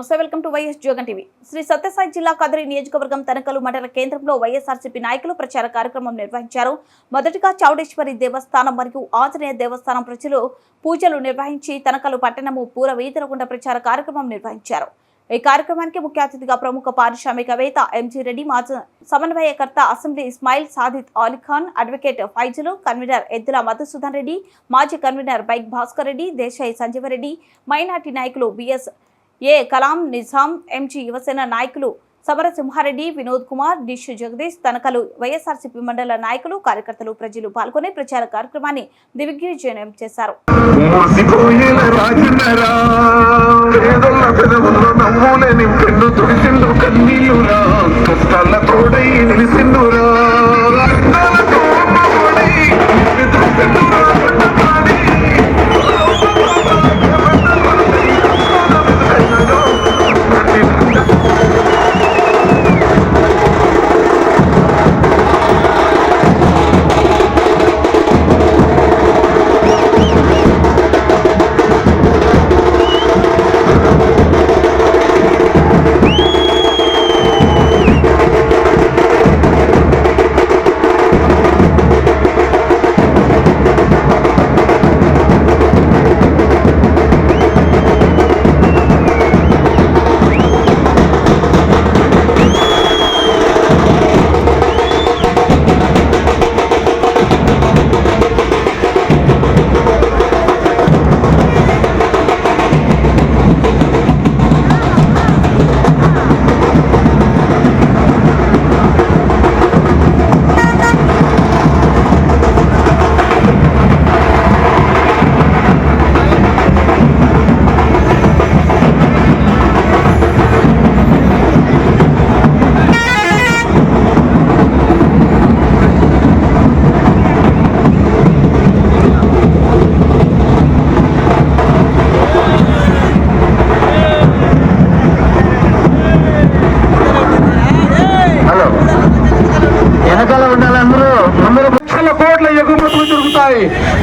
నమస్తే, welcome to YS Jagan TV. Shri Sathya Sai జిల్లా కదిరి నియోజకవర్గం తనకలు మండల కేంద్రంలో వైఎస్ఆర్సీపీ నాయకులు ప్రచార కార్యక్రమం నిర్వహించారు. మొదటగా చౌడేశ్వరి దేవస్థానం మరియు ఆంజనేయ దేవస్థానం ప్రజలు పూజలు నిర్వహించి తనకలు పట్టణము పూర వీధుల గుండా ప్రచార కార్యక్రమం నిర్వహించారు. ఈ కార్యక్రమానికి ముఖ్య అతిథిగా ప్రముఖ పారిశ్రామికవేత్త ఎంజీ రెడ్డి, మాజీ సమన్వయకర్త assembly Ismail Sadid Ali Khan, advocate Faizulu, convener Eddula Madhusudan Reddy, మాజీ కన్వీనర్ బైక్ భాస్కర్ రెడ్డి, దేశాయి సంజీవరెడ్డి, మైనార్టీ నాయకులు BS A Kalam Nizam, MG Yuva Sena నాయకులు సమరసింహారెడ్డి, వినోద్ కుమార్, డిష్ జగదీష్, తనకలు వైఎస్ఆర్సీపీ మండల నాయకులు, కార్యకర్తలు, ప్రజలు పాల్గొని ప్రచార కార్యక్రమాన్ని దిగ్విజయం చేశారు.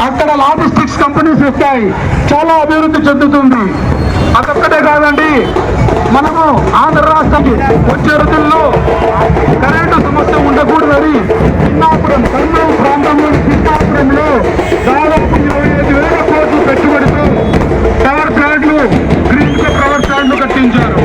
అక్కడ లాజిస్టిక్స్ కంపెనీస్ వస్తాయి, చాలా అభివృద్ధి చెందుతుంది. అదొక్కటే కాదండి, మనము ఆంధ్ర రాష్ట్రానికి వచ్చే రోజుల్లో కరెంటు సమస్య ఉండకూడదని కృష్ణాపురం కర్నూలు ప్రాంతంలోని కృష్ణాపురంలో దాదాపు 25,000 కోట్లు పెట్టుబడితో పవర్ ప్లాంట్లు, గ్రీన్ పవర్ ప్లాంట్లు కట్టించారు.